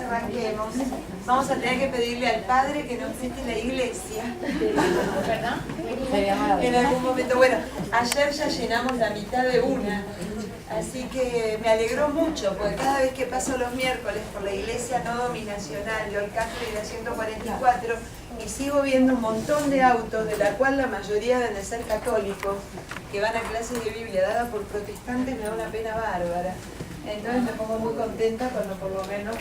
arranquemos, vamos a tener que pedirle al Padre que nos preste la iglesia. En algún momento, bueno, ayer ya llenamos la mitad de una, así que me alegró mucho, porque cada vez que paso los miércoles por la iglesia no dominacional, Leol Castro y la 144, y sigo viendo un montón de autos, de la cual la mayoría deben de ser católicos, que van a clases de Biblia dadas por protestantes, me da una pena bárbara. Entonces me pongo muy contenta cuando por lo menos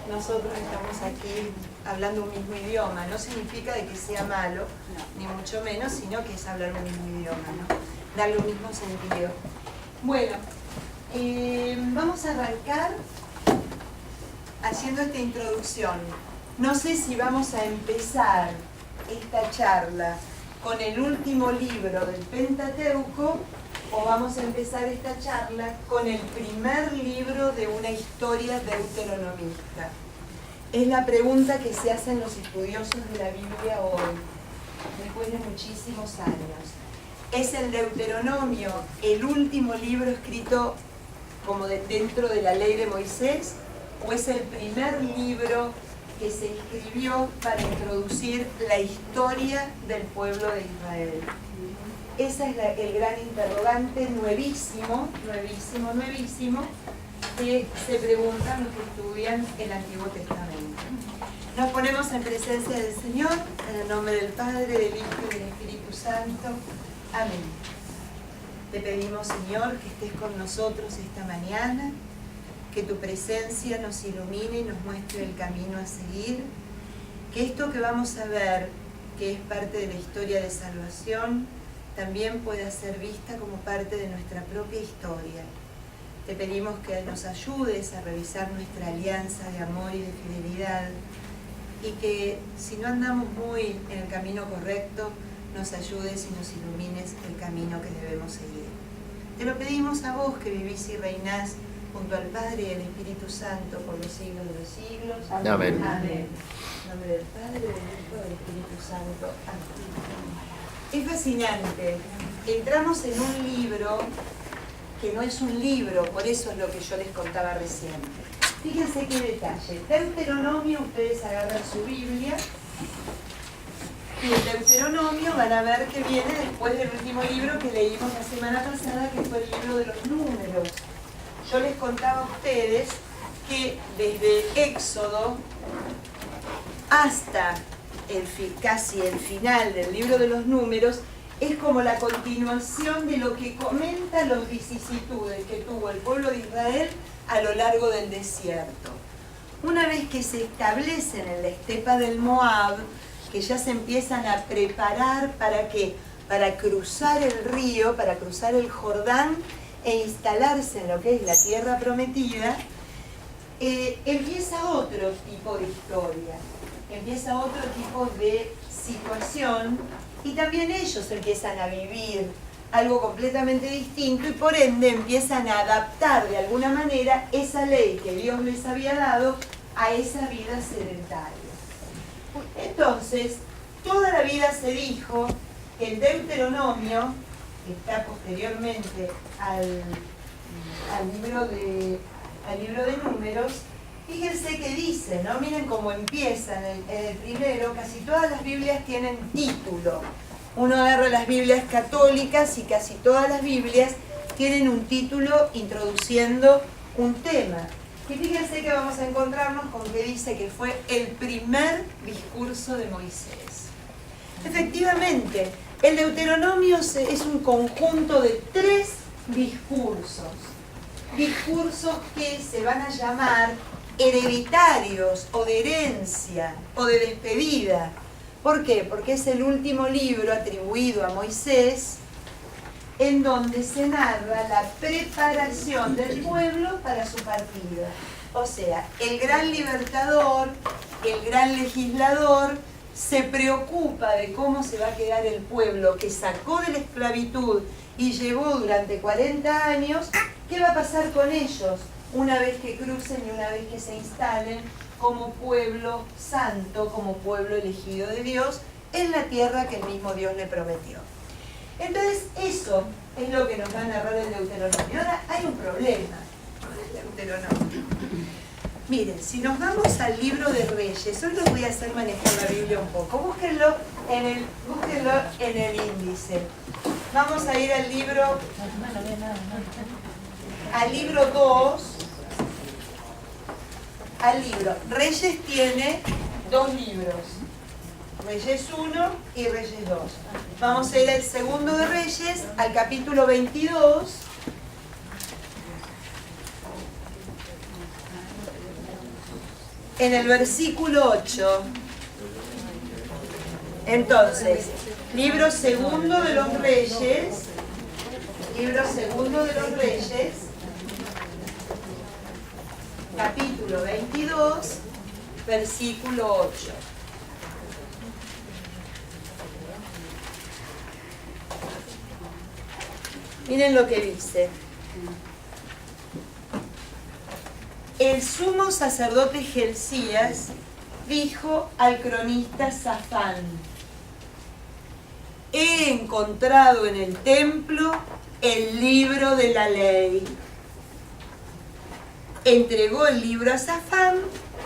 nosotros estamos aquí hablando un mismo idioma. No significa de que sea malo, ni mucho menos, sino que es hablar un mismo idioma, ¿no? Darle un mismo sentido. Bueno, vamos a arrancar haciendo esta introducción. No sé si vamos a empezar esta charla con el último libro del Pentateuco o vamos a empezar esta charla con el primer libro de una historia deuteronomista. Es la pregunta que se hacen los estudiosos de la Biblia hoy, después de muchísimos años. ¿Es el Deuteronomio el último libro escrito como dentro de la ley de Moisés o es el primer libro que se escribió para introducir la historia del pueblo de Israel? Ese es el gran interrogante nuevísimo, que se preguntan los que estudian el Antiguo Testamento. Nos ponemos en presencia del Señor, en el nombre del Padre, del Hijo y del Espíritu Santo. Amén. Te pedimos, Señor, que estés con nosotros esta mañana, que tu presencia nos ilumine y nos muestre el camino a seguir, que esto que vamos a ver, que es parte de la historia de salvación, también pueda ser vista como parte de nuestra propia historia. Te pedimos que nos ayudes a revisar nuestra alianza de amor y de fidelidad y que si no andamos muy en el camino correcto, nos ayudes y nos ilumines el camino que debemos seguir. Te lo pedimos a vos que vivís y reinás junto al Padre y al Espíritu Santo por los siglos de los siglos. Amén. Amén. En nombre del Padre, del Hijo y del Espíritu Santo. Amén. Es fascinante. Entramos en un libro que no es un libro, por eso es lo que yo les contaba recién. Fíjense qué detalle. Deuteronomio, ustedes agarran su Biblia y el Deuteronomio van a ver que viene después del último libro que leímos la semana pasada, que fue el libro de los números. Yo les contaba a ustedes que desde Éxodo hasta casi el final del libro de los números es como la continuación de lo que comentan los vicisitudes que tuvo el pueblo de Israel a lo largo del desierto. Una vez que se establecen en la estepa del Moab, que ya se empiezan a preparar ¿para qué? Para cruzar el río, para cruzar el Jordán e instalarse en lo que es la tierra prometida, empieza otro tipo de historia, empieza otro tipo de situación y también ellos empiezan a vivir algo completamente distinto y por ende empiezan a adaptar de alguna manera esa ley que Dios les había dado a esa vida sedentaria. Entonces, toda la vida se dijo que el Deuteronomio, que está posteriormente al libro de Números, fíjense que dice, ¿no? Miren cómo empieza en el primero, casi todas las Biblias tienen título. Uno agarra las Biblias católicas y casi todas las Biblias tienen un título introduciendo un tema. Y fíjense que vamos a encontrarnos con que dice que fue el primer discurso de Moisés. Efectivamente, el Deuteronomio es un conjunto de 3 discursos. Discursos que se van a llamar hereditarios o de herencia o de despedida. ¿Por qué? Porque es el último libro atribuido a Moisés en donde se narra la preparación del pueblo para su partida. O sea, el gran libertador, el gran legislador, se preocupa de cómo se va a quedar el pueblo que sacó de la esclavitud y llevó durante 40 años, ¿qué va a pasar con ellos una vez que crucen y una vez que se instalen como pueblo santo, como pueblo elegido de Dios, en la tierra que el mismo Dios le prometió? Entonces, eso es lo que nos va a narrar el Deuteronomio. Ahora, hay un problema con el Deuteronomio. Miren, si nos vamos al libro de Reyes, hoy los voy a hacer manejar la Biblia un poco. Búsquenlo en el índice. Vamos a ir al libro 2. Al libro. Reyes tiene 2 libros. Reyes 1 y Reyes 2. Vamos a ir al segundo de Reyes, al capítulo 22. En el versículo 8. Entonces, libro segundo de los Reyes, capítulo 22, versículo 8. Miren lo que dice. El sumo sacerdote Hilcías dijo al cronista Safán: he encontrado en el templo el libro de la ley. Entregó el libro a Safán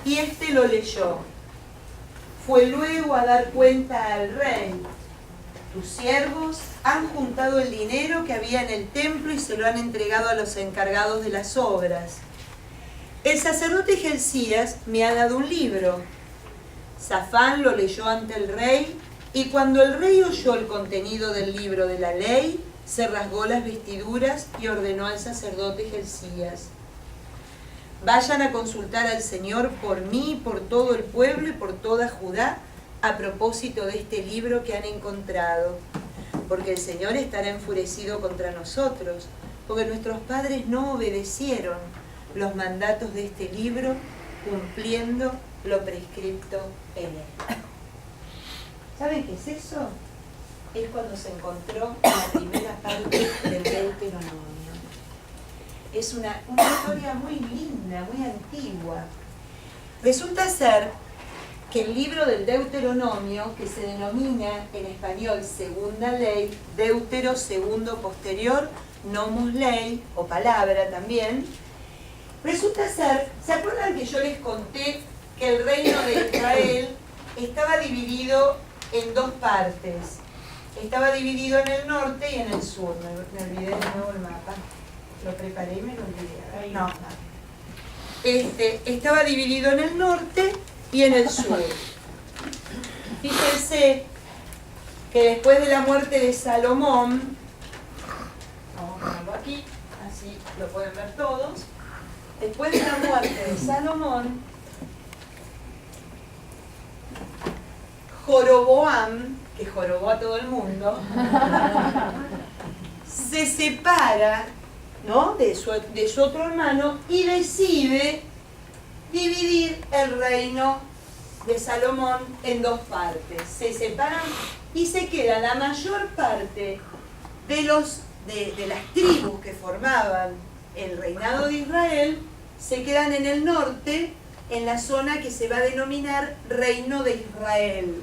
y éste lo leyó. Fue luego a dar cuenta al rey: tus siervos han juntado el dinero que había en el templo y se lo han entregado a los encargados de las obras. El sacerdote Hilcías me ha dado un libro. Safán lo leyó ante el rey, y cuando el rey oyó el contenido del libro de la ley, se rasgó las vestiduras y ordenó al sacerdote Hilcías: vayan a consultar al Señor por mí, por todo el pueblo y por toda Judá, a propósito de este libro que han encontrado, porque el Señor estará enfurecido contra nosotros, porque nuestros padres no obedecieron los mandatos de este libro, cumpliendo lo prescripto en él. ¿Saben qué es eso? Es cuando se encontró la primera parte del Deuteronomio. Es una historia muy linda, muy antigua. Resulta ser que el libro del Deuteronomio, que se denomina en español segunda ley, deutero segundo posterior, nomos ley o palabra también, resulta ser, ¿se acuerdan que yo les conté que el reino de Israel estaba dividido en 2 partes? Estaba dividido en el norte y en el sur. Me olvidé de nuevo el mapa. Lo preparé y me lo olvidé. No. Estaba dividido en el norte y en el sur. Fíjense que después de la muerte de Salomón, vamos a ponerlo aquí, así lo pueden ver todos. Después de la muerte de Salomón, Joroboam, que jorobó a todo el mundo, se separa, ¿no?, de su otro hermano y decide dividir el reino de Salomón en 2 partes. Se separan y se queda la mayor parte de las tribus que formaban el reinado de Israel, se quedan en el norte, en la zona que se va a denominar Reino de Israel.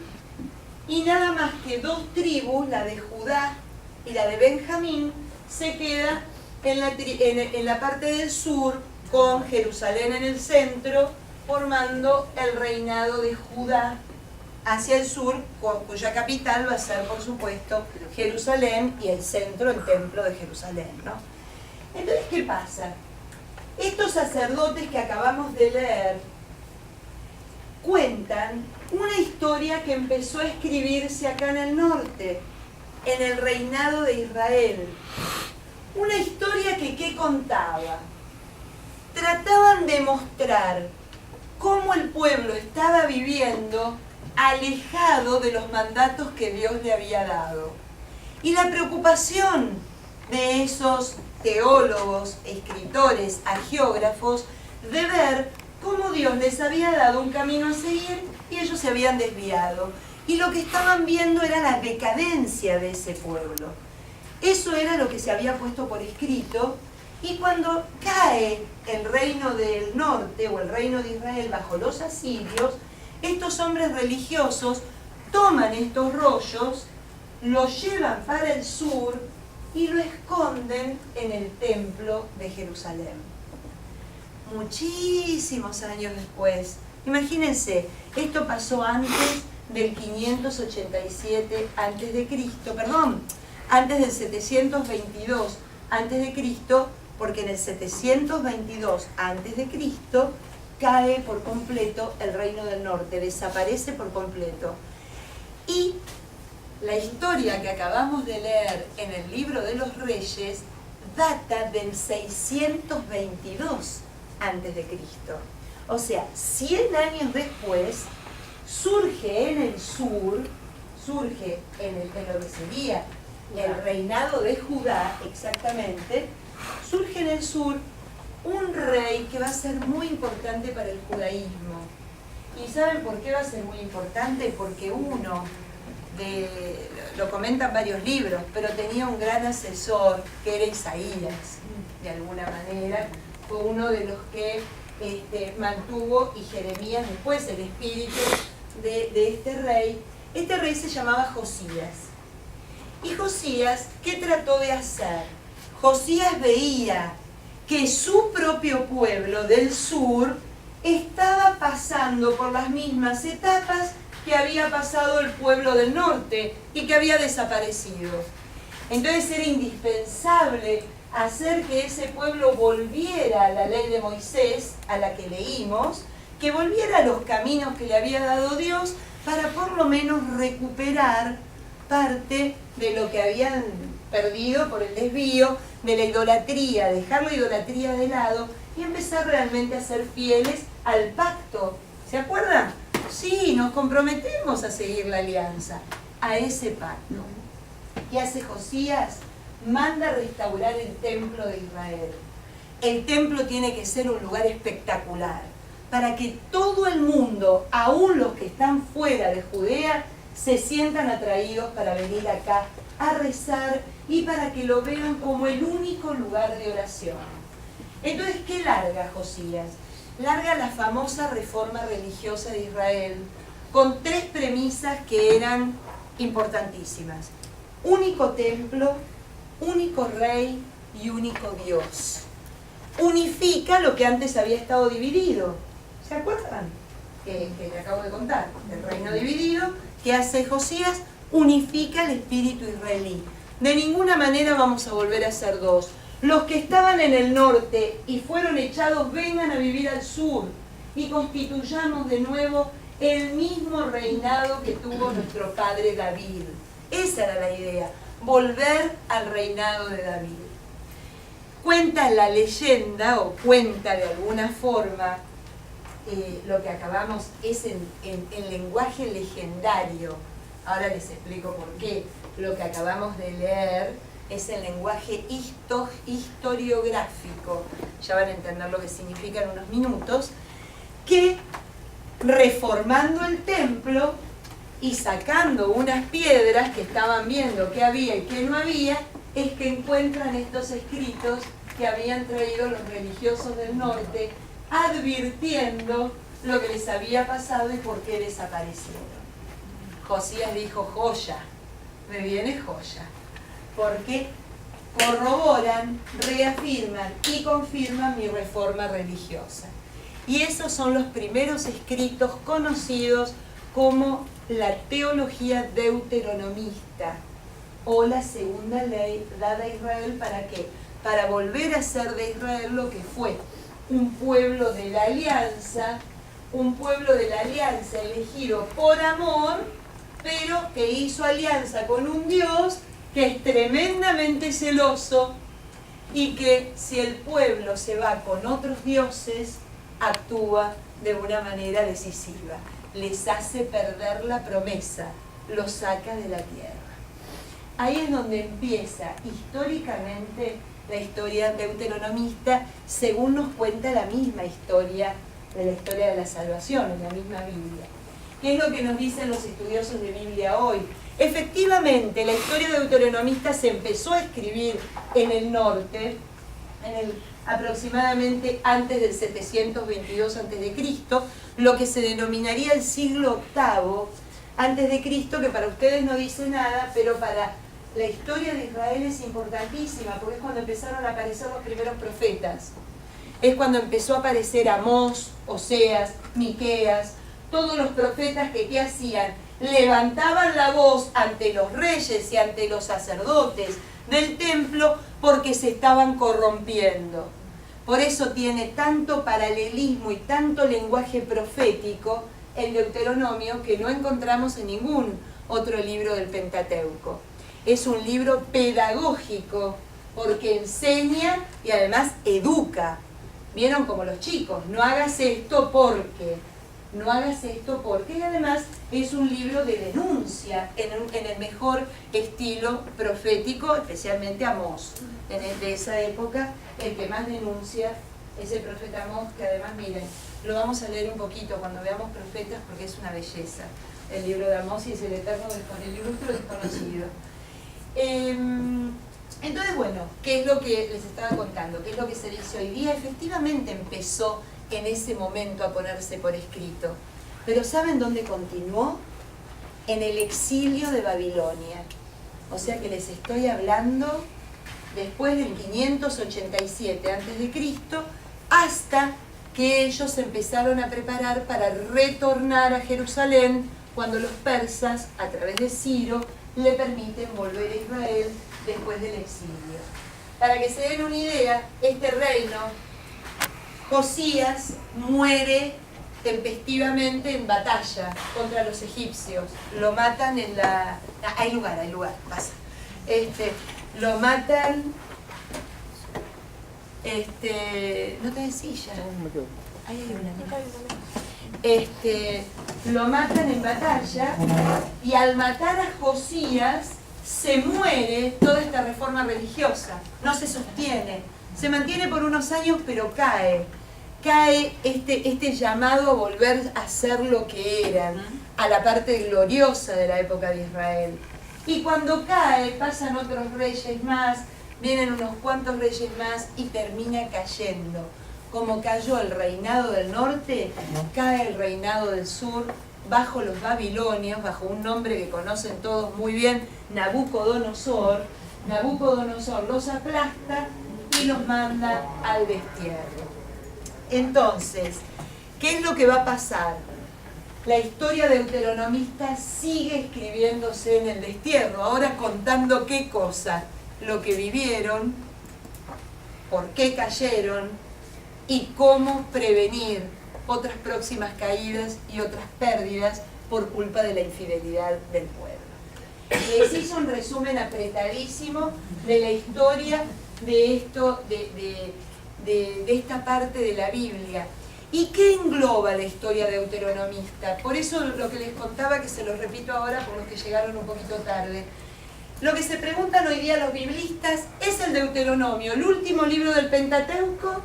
Y nada más que 2 tribus, la de Judá y la de Benjamín, se queda en la parte del sur, con Jerusalén en el centro, formando el reinado de Judá hacia el sur, cuya capital va a ser, por supuesto, Jerusalén, y el centro, el templo de Jerusalén, ¿no? Entonces, ¿qué pasa? Estos sacerdotes que acabamos de leer cuentan una historia que empezó a escribirse acá en el norte, en el reinado de Israel. Una historia que, ¿qué contaba? Trataban de mostrar cómo el pueblo estaba viviendo alejado de los mandatos que Dios le había dado. Y la preocupación de esos teólogos, escritores, agiógrafos, de ver cómo Dios les había dado un camino a seguir y ellos se habían desviado. Y lo que estaban viendo era la decadencia de ese pueblo. Eso era lo que se había puesto por escrito, y cuando cae el reino del norte o el reino de Israel bajo los asirios, estos hombres religiosos toman estos rollos, los llevan para el sur y lo esconden en el templo de Jerusalén. muchísimos años después. Imagínense, esto pasó antes del 587 a.C., perdón, antes del 722 a.C., porque en el 722 a.C. cae por completo el Reino del Norte, desaparece por completo. Y la historia que acabamos de leer en el libro de los Reyes data del 622 a.C. O sea, 100 años después, surge en el sur, surge en lo que sería el reinado de Judá, exactamente, surge en el sur un rey que va a ser muy importante para el judaísmo. ¿Y saben por qué va a ser muy importante? Porque lo comentan varios libros, pero tenía un gran asesor que era Isaías, de alguna manera, fue uno de los que mantuvo, y Jeremías después, el espíritu de este rey. Este rey se llamaba Josías. Y Josías, ¿qué trató de hacer? Josías veía que su propio pueblo del sur estaba pasando por las mismas etapas que había pasado el pueblo del norte y que había desaparecido. Entonces era indispensable hacer que ese pueblo volviera a la ley de Moisés, a la que leímos, que volviera a los caminos que le había dado Dios para por lo menos recuperar parte de lo que habían perdido por el desvío, de la idolatría, dejar la idolatría de lado y empezar realmente a ser fieles al pacto. ¿Se acuerdan? Sí, nos comprometemos a seguir la alianza, a ese pacto. ¿Qué hace Josías? Manda restaurar el templo de Israel. El templo tiene que ser un lugar espectacular, para que todo el mundo, aún los que están fuera de Judea, se sientan atraídos para venir acá a rezar y para que lo vean como el único lugar de oración. Entonces, ¿qué larga Josías? Larga la famosa reforma religiosa de Israel, con 3 premisas que eran importantísimas. Único templo, único rey y único Dios. Unifica lo que antes había estado dividido. ¿Se acuerdan? Que le acabo de contar. El reino dividido, ¿qué hace Josías? Unifica el espíritu israelí. De ninguna manera vamos a volver a ser 2. Los que estaban en el norte y fueron echados, vengan a vivir al sur y constituyamos de nuevo el mismo reinado que tuvo nuestro padre David. Esa era la idea, volver al reinado de David. Cuenta la leyenda, o cuenta de alguna forma, lo que acabamos es en lenguaje legendario. Ahora les explico por qué. Lo que acabamos de leer es el lenguaje historiográfico. Ya van a entender lo que significa en unos minutos. Que reformando el templo y sacando unas piedras que estaban viendo qué había y qué no había, es que encuentran estos escritos que habían traído los religiosos del norte, advirtiendo lo que les había pasado y por qué desaparecieron. Josías dijo: joya, me viene joya, porque corroboran, reafirman y confirman mi reforma religiosa. Y esos son los primeros escritos conocidos como la teología deuteronomista, o la segunda ley dada a Israel. ¿Para qué? Para volver a ser de Israel lo que fue, un pueblo de la alianza, elegido por amor, pero que hizo alianza con un Dios que es tremendamente celoso y que si el pueblo se va con otros dioses, actúa de una manera decisiva. Les hace perder la promesa, los saca de la tierra. Ahí es donde empieza históricamente la historia deuteronomista, según nos cuenta la misma historia de la historia de la salvación en la misma Biblia. ¿Qué es lo que nos dicen los estudiosos de Biblia hoy? Efectivamente, la historia deuteronomista se empezó a escribir en el norte, aproximadamente antes del 722 a.C., lo que se denominaría el siglo VIII a.C., que para ustedes no dice nada, pero para la historia de Israel es importantísima, porque es cuando empezaron a aparecer los primeros profetas. es cuando empezó a aparecer Amós, Oseas, Miqueas, todos los profetas que ¿qué hacían? Levantaban la voz ante los reyes y ante los sacerdotes del templo porque se estaban corrompiendo. Por eso tiene tanto paralelismo y tanto lenguaje profético el Deuteronomio que no encontramos en ningún otro libro del Pentateuco. Es un libro pedagógico porque enseña y además educa. ¿Vieron como los chicos? No hagas esto porque, no hagas esto porque, y además es un libro de denuncia en el mejor estilo profético, especialmente Amós. De esa época, el que más denuncia es el profeta Amós, que además, miren, lo vamos a leer un poquito cuando veamos profetas porque es una belleza. El libro de Amós y es el ilustre desconocido. Entonces, bueno, ¿qué es lo que les estaba contando? ¿Qué es lo que se dice hoy día? Efectivamente empezó en ese momento a ponerse por escrito. Pero ¿saben dónde continuó? En el exilio de Babilonia. O sea que les estoy hablando después del 587 a.C., hasta que ellos empezaron a preparar para retornar a Jerusalén cuando los persas, a través de Ciro, le permiten volver a Israel después del exilio. Para que se den una idea, este reino, Josías muere tempestivamente en batalla contra los egipcios. Lo matan en la... Hay lugar, pasa. Lo matan... no tenés silla. Ahí hay una. Lo matan en batalla y al matar a Josías se muere toda esta reforma religiosa. No se sostiene. Se mantiene por unos años, pero cae. Cae este llamado a volver a ser lo que eran, a la parte gloriosa de la época de Israel. Y cuando cae, pasan otros reyes más, vienen unos cuantos reyes más y termina cayendo. Como cayó el reinado del norte, cae el reinado del sur bajo los babilonios, bajo un nombre que conocen todos muy bien, Nabucodonosor. Nabucodonosor los aplasta y los manda al destierro. Entonces, ¿qué es lo que va a pasar? La historia deuteronomista sigue escribiéndose en el destierro, ahora contando qué cosa, lo que vivieron, por qué cayeron y cómo prevenir otras próximas caídas y otras pérdidas por culpa de la infidelidad del pueblo. Les hice un resumen apretadísimo de la historia de esto, de esta parte de la Biblia. ¿Y qué engloba la historia deuteronomista? Por eso lo que les contaba, que se los repito ahora por los que llegaron un poquito tarde. Lo que se preguntan hoy día los biblistas, ¿es el Deuteronomio el último libro del Pentateuco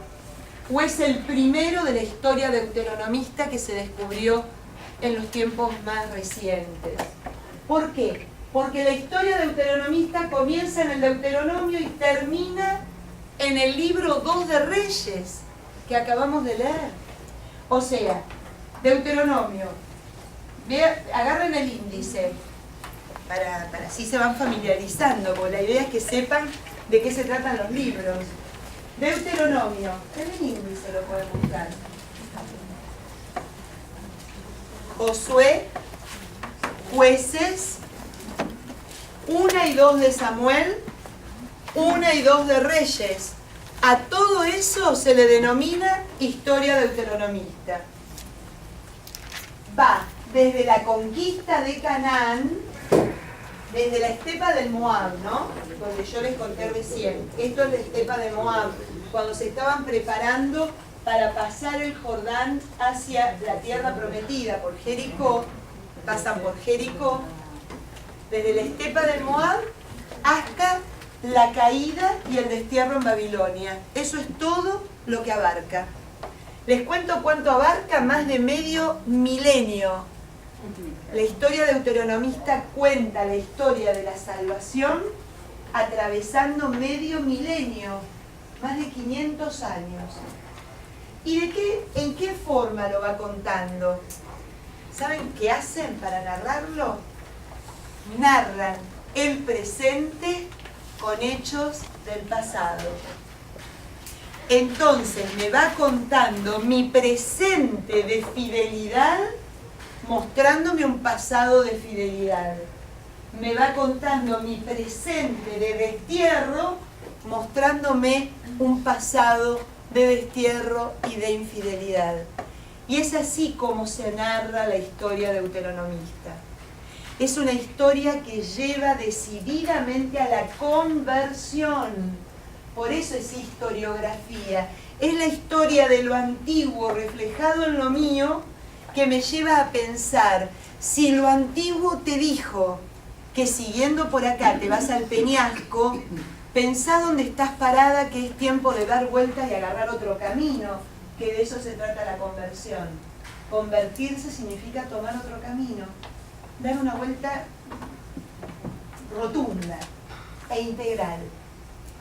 o es el primero de la historia deuteronomista que se descubrió en los tiempos más recientes? ¿Por qué? Porque la historia deuteronomista comienza en el Deuteronomio y termina en el libro 2 de Reyes, que acabamos de leer. O sea, Deuteronomio, agarren el índice, para así se van familiarizando, porque la idea es que sepan de qué se tratan los libros. Deuteronomio, en el índice lo pueden buscar. Josué, Jueces, 1 y 2 de Samuel, 1 y 2 de Reyes. A todo eso se le denomina historia deuteronomista. Va desde la conquista de Canaán, desde la estepa del Moab, ¿no? Donde yo les conté recién. Esto es la estepa de Moab, cuando se estaban preparando para pasar el Jordán hacia la tierra prometida por Jericó. Pasan por Jericó, desde la estepa del Moab hasta la caída y el destierro en Babilonia. Eso es todo lo que abarca. Les cuento cuánto abarca: más de medio milenio. La historia deuteronomista cuenta la historia de la salvación atravesando medio milenio, más de 500 años. ¿Y en qué forma lo va contando? ¿Saben qué hacen para narrarlo? Narran el presente con hechos del pasado. entonces me va contando mi presente de fidelidad, mostrándome un pasado de fidelidad. Me va contando mi presente de destierro, mostrándome un pasado de destierro y de infidelidad. Y es así como se narra la historia deuteronomista. Es una historia que lleva decididamente a la conversión. Por eso es historiografía. Es la historia de lo antiguo reflejado en lo mío que me lleva a pensar, si lo antiguo te dijo que siguiendo por acá te vas al peñasco, pensá dónde estás parada, que es tiempo de dar vueltas y agarrar otro camino, que de eso se trata la conversión. Convertirse significa tomar otro camino, dar una vuelta rotunda e integral.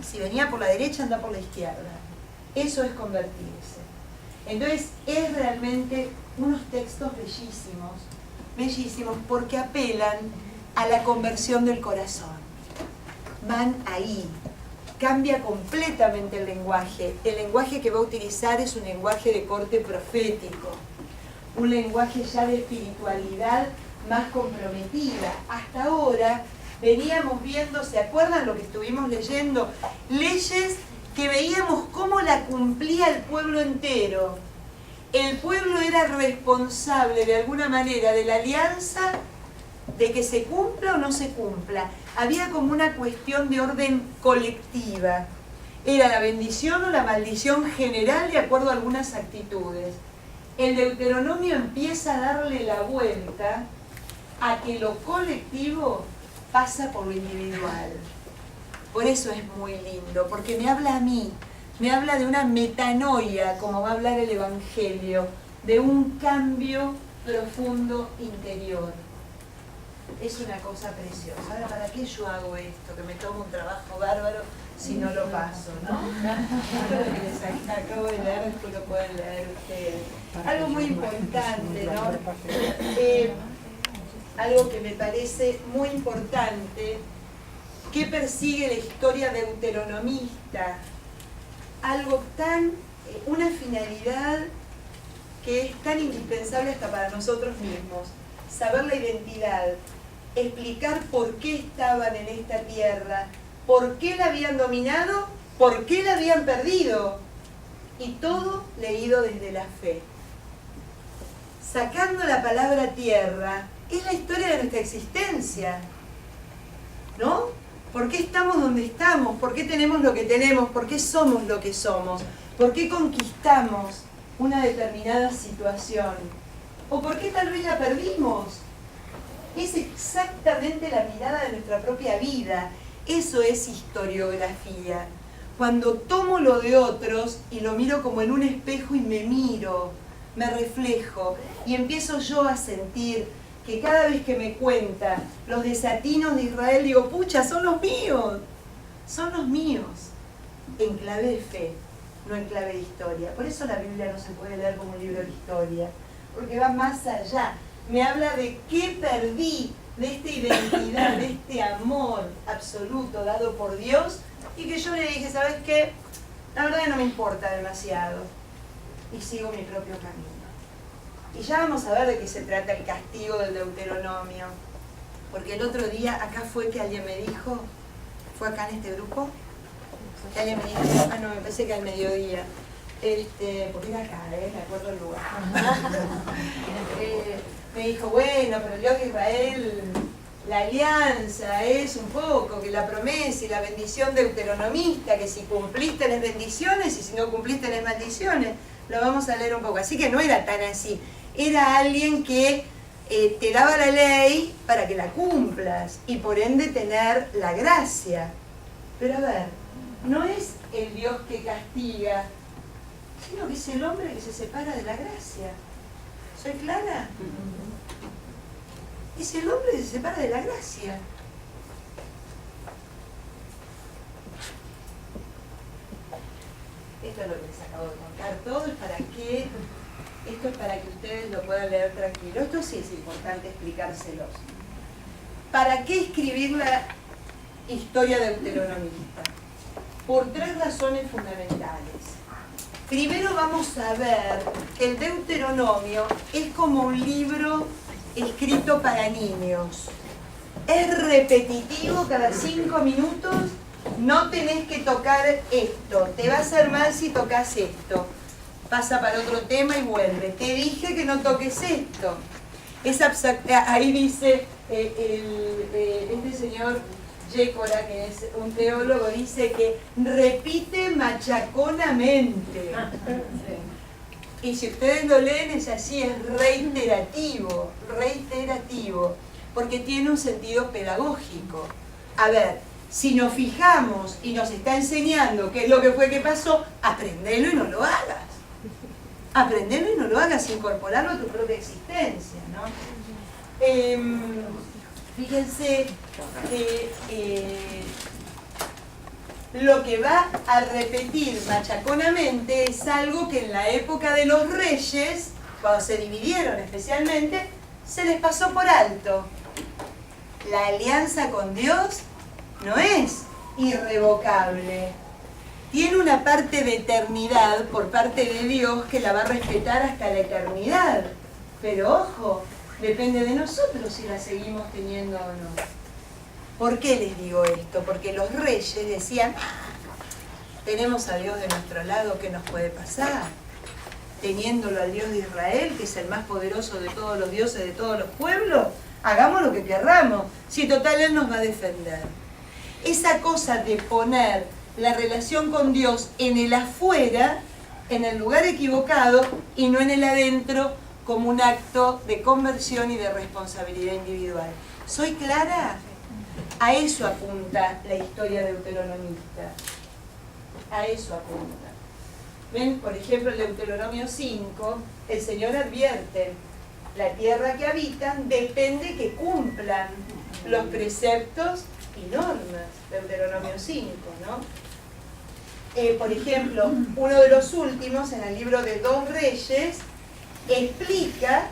Si venía por la derecha, anda por la izquierda. Eso es convertirse. Entonces, es realmente unos textos bellísimos, bellísimos, porque apelan a la conversión del corazón. Van ahí. Cambia completamente el lenguaje. El lenguaje que va a utilizar es un lenguaje de corte profético, un lenguaje ya de espiritualidad más comprometida. Hasta ahora veníamos viendo, ¿se acuerdan lo que estuvimos leyendo? Leyes que veíamos cómo la cumplía el pueblo entero. El pueblo era responsable de alguna manera de la alianza, de que se cumpla o no se cumpla. Había como una cuestión de orden colectiva. Era la bendición o la maldición general de acuerdo a algunas actitudes. El Deuteronomio empieza a darle la vuelta a que lo colectivo pasa por lo individual. Por eso es muy lindo, porque me habla a mí, me habla de una metanoia, como va a hablar el Evangelio, de un cambio profundo interior. Es una cosa preciosa. Ahora, ¿para qué yo hago esto? Que me tomo un trabajo bárbaro si no lo paso, ¿no? Esto que les acabo de leer, después lo pueden leer ustedes. Algo muy importante, ¿no? Algo que me parece muy importante, que persigue la historia deuteronomista. Algo tan, una finalidad que es tan indispensable hasta para nosotros mismos. Saber la identidad, explicar por qué estaban en esta tierra, por qué la habían dominado, por qué la habían perdido. Y todo leído desde la fe. Sacando la palabra tierra, es la historia de nuestra existencia, ¿no? ¿Por qué estamos donde estamos? ¿Por qué tenemos lo que tenemos? ¿Por qué somos lo que somos? ¿Por qué conquistamos una determinada situación? ¿O por qué tal vez la perdimos? Es exactamente la mirada de nuestra propia vida. Eso es historiografía. Cuando tomo lo de otros y lo miro como en un espejo y me miro, me reflejo y empiezo yo a sentir que cada vez que me cuenta los desatinos de Israel, digo, pucha, son los míos, en clave de fe, no en clave de historia. Por eso la Biblia no se puede leer como un libro de historia, porque va más allá. Me habla de qué perdí, de esta identidad, de este amor absoluto dado por Dios, y que yo le dije, ¿sabes qué? La verdad que no me importa demasiado, y sigo mi propio camino. Y ya vamos a ver de qué se trata el castigo del Deuteronomio, porque el otro día acá fue que alguien me dijo, ¿fue acá en este grupo? Que alguien me dijo, no, me pensé que al mediodía, porque era acá, me acuerdo el lugar. Me dijo, bueno, pero el Dios de Israel, la alianza es un poco, que la promesa y la bendición deuteronomista, que si cumpliste tenés bendiciones y si no cumpliste tenés maldiciones. Lo vamos a leer un poco. Así que no era tan así. Era alguien que te daba la ley para que la cumplas y por ende tener la gracia. Pero a ver, no es el Dios que castiga, sino que es el hombre que se separa de la gracia. ¿Soy clara? Es el hombre que se separa de la gracia. Esto es lo que les acabo de contar. Todo es para que, esto es para que ustedes lo puedan leer tranquilo. Esto sí es importante explicárselos. ¿Para qué escribir la historia deuteronomista? Por tres razones fundamentales. Primero vamos a ver que el Deuteronomio es como un libro escrito para niños. Es repetitivo, cada 5 minutos no tenés que tocar esto, te va a hacer mal si tocas esto. Pasa para otro tema y vuelve. Te dije que no toques esto. Ahí dice este señor Yécora, que es un teólogo, dice que repite machaconamente. Y si ustedes lo leen es así, es reiterativo, porque tiene un sentido pedagógico. A ver, si nos fijamos y nos está enseñando qué es lo que fue que pasó, aprendelo y no lo hagas. Aprendelo y no lo hagas, incorporarlo a tu propia existencia, ¿no? Fíjense que lo que va a repetir machaconamente es algo que en la época de los reyes, cuando se dividieron especialmente, se les pasó por alto. La alianza con Dios no es irrevocable. Tiene una parte de eternidad por parte de Dios que la va a respetar hasta la eternidad. Pero ojo, depende de nosotros si la seguimos teniendo o no. ¿Por qué les digo esto? Porque los reyes decían, tenemos a Dios de nuestro lado, ¿qué nos puede pasar? Teniéndolo al Dios de Israel, que es el más poderoso de todos los dioses de todos los pueblos, hagamos lo que querramos, si total Él nos va a defender. Esa cosa de poner la relación con Dios en el afuera, en el lugar equivocado, y no en el adentro, como un acto de conversión y de responsabilidad individual. ¿Soy clara? A eso apunta la historia deuteronomista. A eso apunta. ¿Ven? Por ejemplo, en Deuteronomio 5, el Señor advierte, la tierra que habitan depende que cumplan los preceptos y normas. Deuteronomio 5, ¿no? Por ejemplo, uno de los últimos, en el libro de 2 Reyes, explica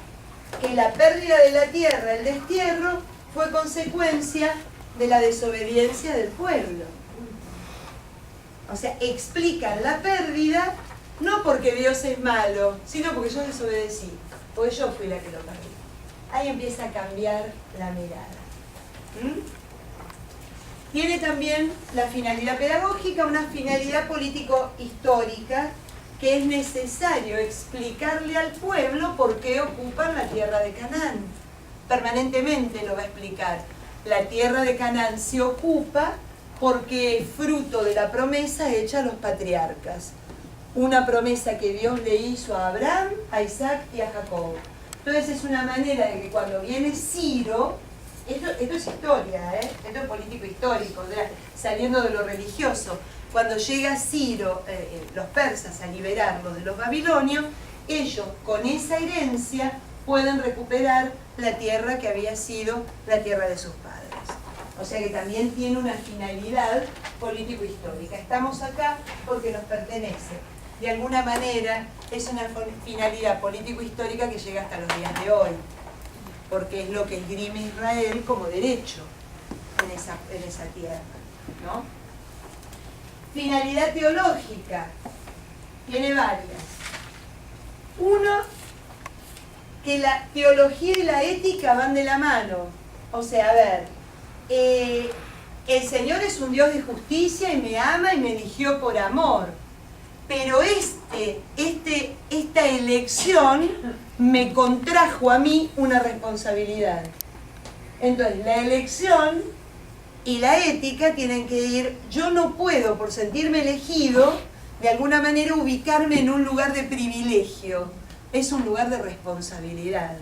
que la pérdida de la tierra, el destierro, fue consecuencia de la desobediencia del pueblo. O sea, explican la pérdida no porque Dios es malo, sino porque yo desobedecí, porque yo fui la que lo perdí. Ahí empieza a cambiar la mirada. Tiene también la finalidad pedagógica, una finalidad político-histórica, que es necesario explicarle al pueblo por qué ocupan la tierra de Canaán. Permanentemente lo va a explicar. La tierra de Canaán se ocupa porque es fruto de la promesa hecha a los patriarcas. Una promesa que Dios le hizo a Abraham, a Isaac y a Jacob. Entonces es una manera de que cuando viene Ciro, esto es historia, esto es político histórico, saliendo de lo religioso. Cuando llega Ciro, los persas, a liberarlos de los babilonios, ellos con esa herencia pueden recuperar la tierra que había sido la tierra de sus padres. O sea que también tiene una finalidad político-histórica. Estamos acá porque nos pertenece. De alguna manera es una finalidad político-histórica que llega hasta los días de hoy, porque es lo que esgrime Israel como derecho en esa tierra, ¿no? Finalidad teológica, tiene varias. Uno, que la teología y la ética van de la mano. O sea, a ver, el Señor es un Dios de justicia y me ama y me eligió por amor. Pero esta elección me contrajo a mí una responsabilidad. Entonces, la elección y la ética tienen que ir, yo no puedo, por sentirme elegido, de alguna manera ubicarme en un lugar de privilegio. Es un lugar de responsabilidad.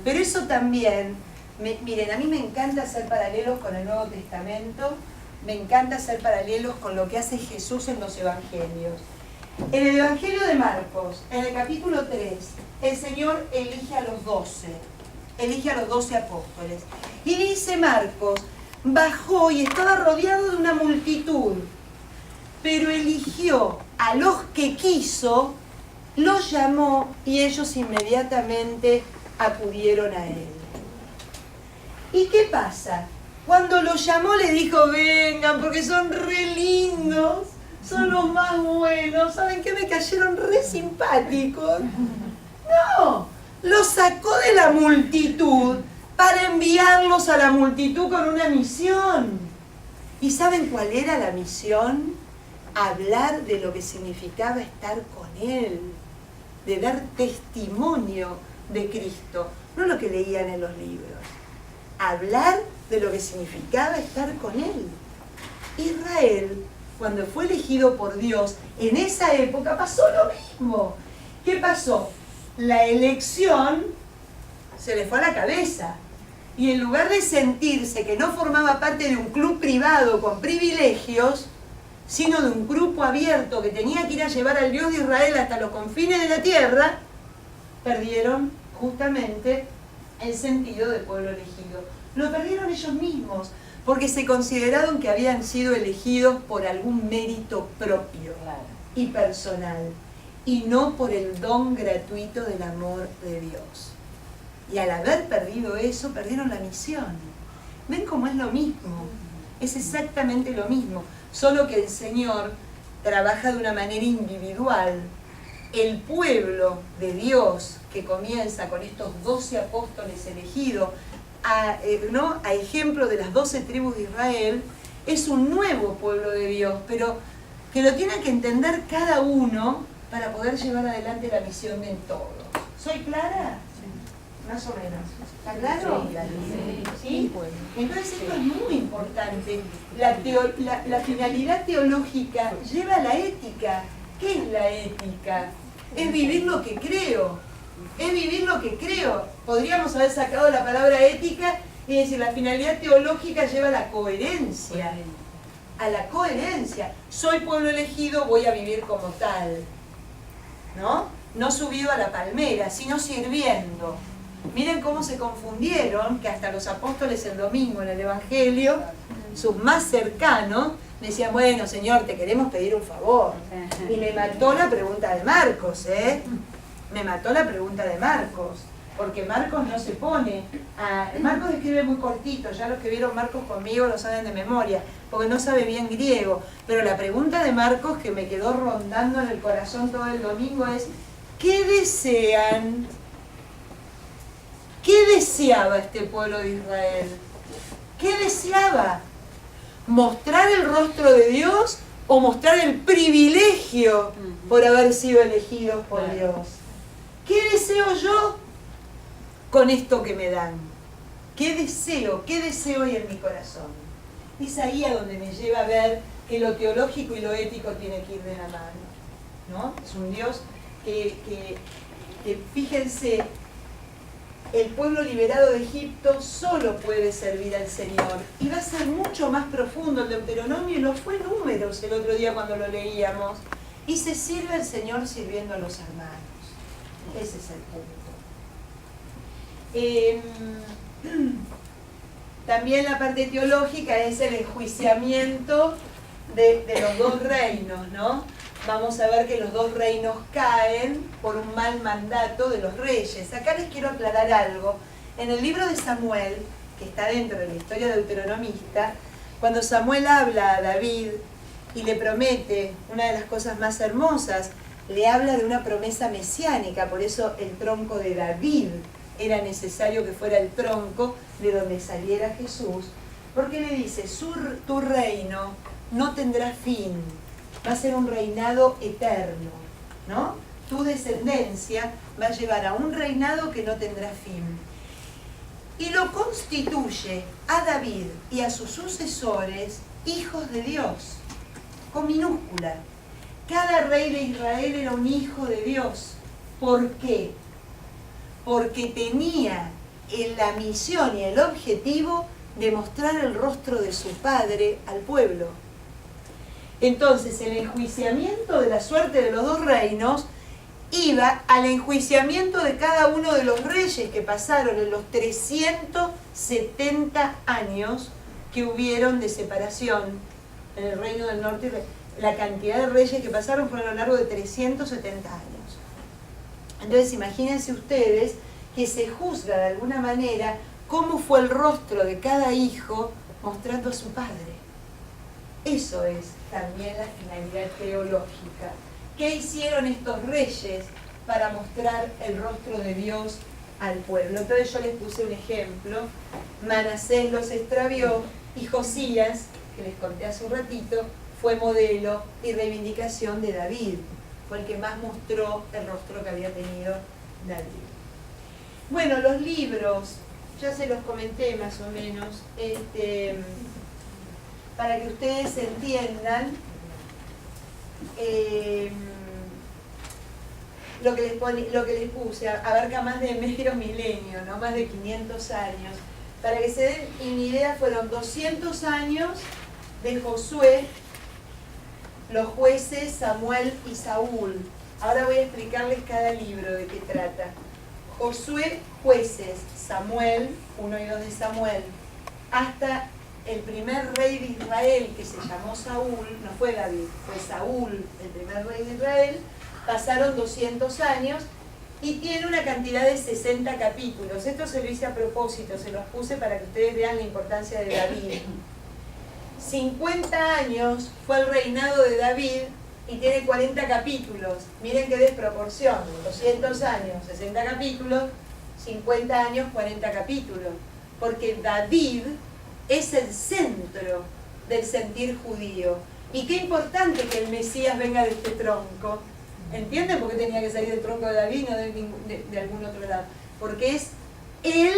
Pero eso también, miren, a mí me encanta hacer paralelos con el Nuevo Testamento, me encanta hacer paralelos con lo que hace Jesús en los Evangelios. En el Evangelio de Marcos, en el capítulo 3, el Señor elige a los 12 apóstoles. Y dice Marcos, bajó y estaba rodeado de una multitud, pero eligió a los que quiso, los llamó y ellos inmediatamente acudieron a él. ¿Y qué pasa? Cuando los llamó les dijo, vengan porque son re lindos, son los más buenos, ¿saben qué? Me cayeron re simpáticos. No, los sacó de la multitud para enviarlos a la multitud con una misión. ¿Y saben cuál era la misión? Hablar de lo que significaba estar con Él, de dar testimonio de Cristo, no lo que leían en los libros. Hablar de lo que significaba estar con Él. Israel, cuando fue elegido por Dios, en esa época pasó lo mismo. ¿Qué pasó? La elección se le fue a la cabeza. Y en lugar de sentirse que no formaba parte de un club privado con privilegios, sino de un grupo abierto que tenía que ir a llevar al Dios de Israel hasta los confines de la tierra, perdieron justamente el sentido del pueblo elegido. Lo perdieron ellos mismos, porque se consideraron que habían sido elegidos por algún mérito propio y personal, y no por el don gratuito del amor de Dios. Y al haber perdido eso, perdieron la misión. ¿Ven cómo es lo mismo? Es exactamente lo mismo, solo que el Señor trabaja de una manera individual. El pueblo de Dios, que comienza con estos 12 apóstoles elegidos, a ejemplo de las 12 tribus de Israel, es un nuevo pueblo de Dios, pero que lo tiene que entender cada uno para poder llevar adelante la misión de todos. ¿Soy clara? Más o menos. ¿Está claro? ¿Sí? Entonces esto es muy importante. La finalidad teológica lleva a la ética. ¿Qué es la ética? Es vivir lo que creo. Es vivir lo que creo. Podríamos haber sacado la palabra ética y decir la finalidad teológica lleva a la coherencia. A la coherencia. Soy pueblo elegido, voy a vivir como tal. ¿No? No subido a la palmera, sino sirviendo. Miren cómo se confundieron, que hasta los apóstoles el domingo en el Evangelio, sus más cercanos, decían, bueno, Señor, te queremos pedir un favor. Y me mató la pregunta de Marcos, Me mató la pregunta de Marcos, porque Marcos no se pone Marcos escribe muy cortito, ya los que vieron Marcos conmigo lo saben de memoria, porque no sabe bien griego, pero la pregunta de Marcos que me quedó rondando en el corazón todo el domingo es, ¿qué desean? ¿Qué deseaba este pueblo de Israel? ¿Qué deseaba? ¿Mostrar el rostro de Dios o mostrar el privilegio por haber sido elegidos por Dios? ¿Qué deseo yo con esto que me dan? ¿Qué deseo hay en mi corazón? Es ahí a donde me lleva a ver que lo teológico y lo ético tiene que ir de la mano, ¿no? Es un Dios que fíjense, el pueblo liberado de Egipto solo puede servir al Señor. Y va a ser mucho más profundo el Deuteronomio, y lo fue en Números el otro día cuando lo leíamos. Y se sirve al Señor sirviendo a los hermanos. Ese es el punto. También la parte teológica es el enjuiciamiento de los dos reinos, ¿no? Vamos a ver que los dos reinos caen por un mal mandato de los reyes. Acá les quiero aclarar algo. En el libro de Samuel, que está dentro de la historia deuteronomista, cuando Samuel habla a David y le promete una de las cosas más hermosas, le habla de una promesa mesiánica, por eso el tronco de David era necesario que fuera el tronco de donde saliera Jesús, porque le dice, tu reino no tendrá fin, va a ser un reinado eterno, ¿no? Tu descendencia va a llevar a un reinado que no tendrá fin. Y lo constituye a David y a sus sucesores hijos de Dios, con minúscula. Cada rey de Israel era un hijo de Dios. ¿Por qué? Porque tenía la misión y el objetivo de mostrar el rostro de su padre al pueblo. Entonces, el enjuiciamiento de la suerte de los dos reinos iba al enjuiciamiento de cada uno de los reyes que pasaron en los 370 años que hubieron de separación en el reino del norte. La cantidad de reyes que pasaron fue a lo largo de 370 años. Entonces, imagínense ustedes que se juzga de alguna manera cómo fue el rostro de cada hijo mostrando a su padre. Eso es también la finalidad teológica. ¿Qué hicieron estos reyes para mostrar el rostro de Dios al pueblo? Entonces yo les puse un ejemplo. Manasés los extravió y Josías, que les conté hace un ratito, fue modelo y reivindicación de David. Fue el que más mostró el rostro que había tenido David. Bueno, los libros, ya se los comenté más o menos, para que ustedes entiendan lo que les puse, abarca más de medio milenio, ¿no? Más de 500 años. Para que se den una idea, fueron 200 años de Josué, los jueces Samuel y Saúl. Ahora voy a explicarles cada libro de qué trata. Josué, jueces, Samuel, 1 y 2 de Samuel, hasta el primer rey de Israel, que se llamó Saúl, no fue David, fue Saúl, el primer rey de Israel, pasaron 200 años y tiene una cantidad de 60 capítulos. Esto se lo hice a propósito, se los puse para que ustedes vean la importancia de David. 50 años fue el reinado de David y tiene 40 capítulos. Miren qué desproporción, 200 años, 60 capítulos, 50 años, 40 capítulos. Porque David es el centro del sentir judío. Y qué importante que el Mesías venga de este tronco. ¿Entienden por qué tenía que salir del tronco de David, no de algún otro lado? Porque es él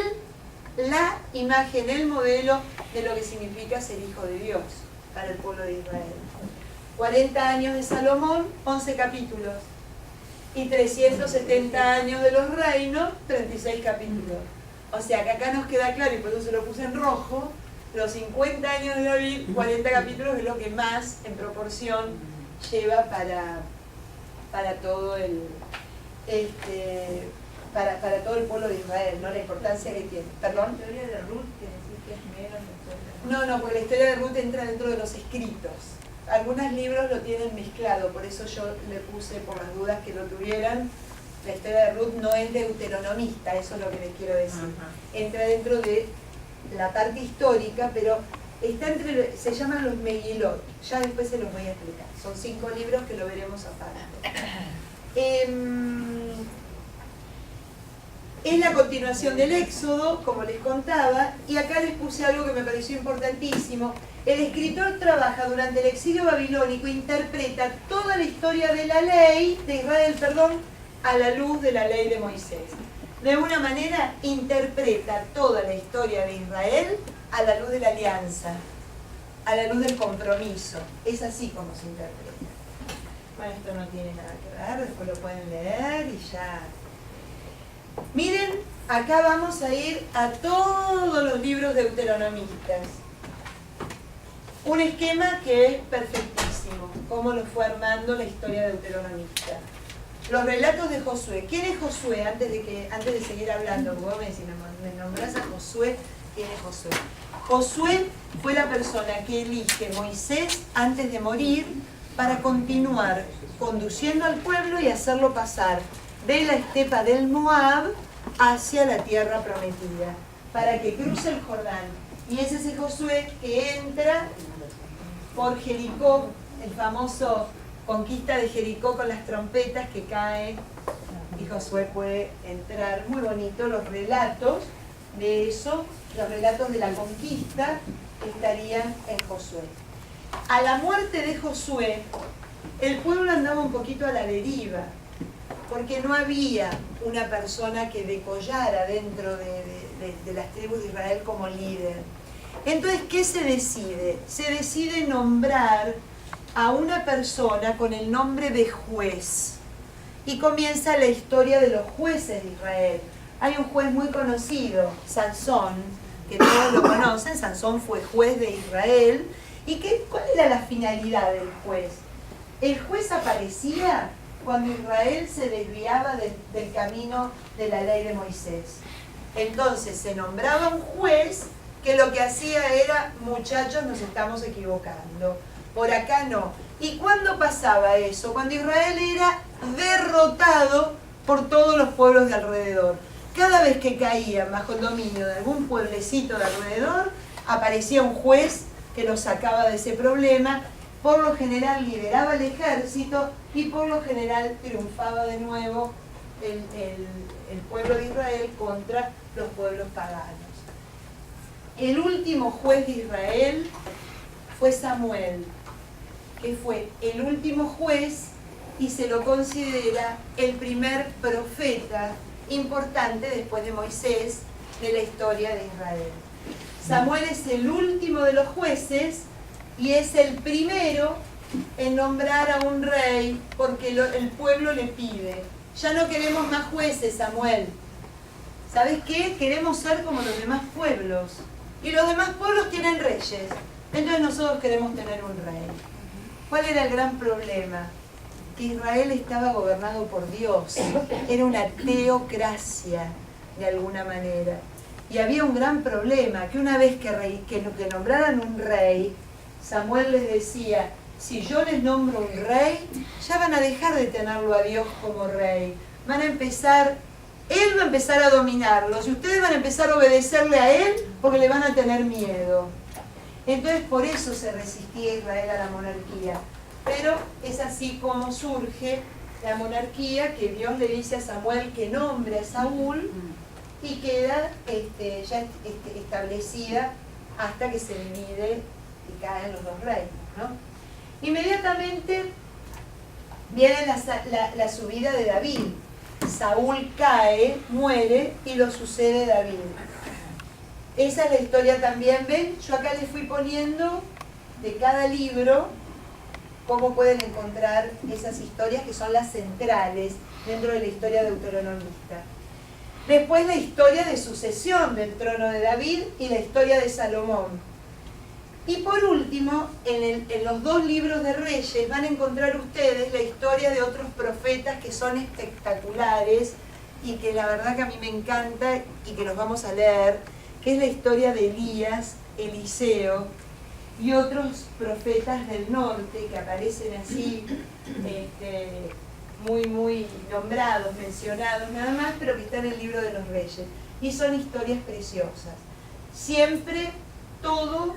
la imagen, el modelo de lo que significa ser hijo de Dios para el pueblo de Israel. 40 años de Salomón, 11 capítulos. Y 370 años de los reinos, 36 capítulos. O sea que acá nos queda claro, y por eso se lo puse en rojo, los 50 años de David, 40 capítulos es lo que más en proporción lleva para todo el para todo el pueblo de Israel, ¿no? La importancia que tiene. ¿Perdón? La historia de Ruth, que decís que es menos la historia de Ruth. No, porque la historia de Ruth entra dentro de los escritos. Algunos libros lo tienen mezclado, por eso yo le puse, por las dudas que lo tuvieran, la historia de Ruth no es deuteronomista, eso es lo que les quiero decir. Ajá. Entra dentro de la parte histórica, pero está se llaman los Megilot, ya después se los voy a explicar. Son 5 libros que lo veremos aparte. Es la continuación del Éxodo, como les contaba, y acá les puse algo que me pareció importantísimo. El escritor trabaja durante el exilio babilónico, interpreta toda la historia de la ley, de Israel, a la luz de la ley de Moisés. De alguna manera interpreta toda la historia de Israel a la luz de la alianza, a la luz del compromiso. Es así como se interpreta. Bueno, esto no tiene nada que ver, después lo pueden leer y ya. Miren, acá vamos a ir a todos los libros deuteronomistas. Un esquema que es perfectísimo, cómo lo fue armando la historia deuteronomista. Los relatos de Josué. ¿Quién es Josué? Antes de seguir hablando, porque vos me nombrás a Josué, ¿quién es Josué? Josué fue la persona que elige Moisés antes de morir para continuar conduciendo al pueblo y hacerlo pasar de la estepa del Moab hacia la tierra prometida, para que cruce el Jordán. Y es ese Josué que entra por Jericó, el famoso conquista de Jericó con las trompetas que cae y Josué puede entrar. Muy bonito los relatos de eso, los relatos de la conquista estarían en Josué. A la muerte de Josué, el pueblo andaba un poquito a la deriva, porque no había una persona que decollara dentro de las tribus de Israel como líder. Entonces, ¿qué se decide? Se decide nombrar a una persona con el nombre de juez. Y comienza la historia de los jueces de Israel. Hay un juez muy conocido, Sansón, que todos lo conocen. Sansón fue juez de Israel. ¿Y cuál era la finalidad del juez? El juez aparecía cuando Israel se desviaba del camino de la ley de Moisés. Entonces se nombraba un juez que lo que hacía era, muchachos, nos estamos equivocando, por acá no. ¿Y cuándo pasaba eso? Cuando Israel era derrotado por todos los pueblos de alrededor. Cada vez que caían bajo el dominio de algún pueblecito de alrededor, aparecía un juez que los sacaba de ese problema. por lo general lideraba el ejército y por lo general triunfaba de nuevo el pueblo de Israel contra los pueblos paganos. El último juez de Israel fue Samuel, que fue el último juez y se lo considera el primer profeta importante después de Moisés de la historia de Israel. Samuel es el último de los jueces y es el primero en nombrar a un rey porque el pueblo le pide. Ya no queremos más jueces, Samuel. ¿Sabes qué? Queremos ser como los demás pueblos. Y los demás pueblos tienen reyes. Entonces nosotros queremos tener un rey. ¿Cuál era el gran problema? Que Israel estaba gobernado por Dios. Era una teocracia, de alguna manera. Y había un gran problema, que una vez que nombraran un rey, Samuel les decía, si yo les nombro un rey, ya van a dejar de tenerlo a Dios como rey. Van a empezar, él va a empezar a dominarlos y ustedes van a empezar a obedecerle a él porque le van a tener miedo. Entonces por eso se resistía Israel a la monarquía. Pero es así como surge la monarquía, que Dios le dice a Samuel que nombre a Saúl y queda ya establecida hasta que se divide y caen los dos reinos, ¿no? Inmediatamente viene la subida de David. Saúl cae, muere y lo sucede David. Esa es la historia también, ¿ven? Yo acá les fui poniendo de cada libro cómo pueden encontrar esas historias que son las centrales dentro de la historia deuteronomista. Después la historia de sucesión del trono de David y la historia de Salomón. Y por último, en los dos libros de Reyes van a encontrar ustedes la historia de otros profetas que son espectaculares y que la verdad que a mí me encanta y que los vamos a leer, que es la historia de Elías, Eliseo y otros profetas del norte que aparecen así, muy nombrados, mencionados nada más, pero que están en el libro de los Reyes. Y son historias preciosas. Siempre todo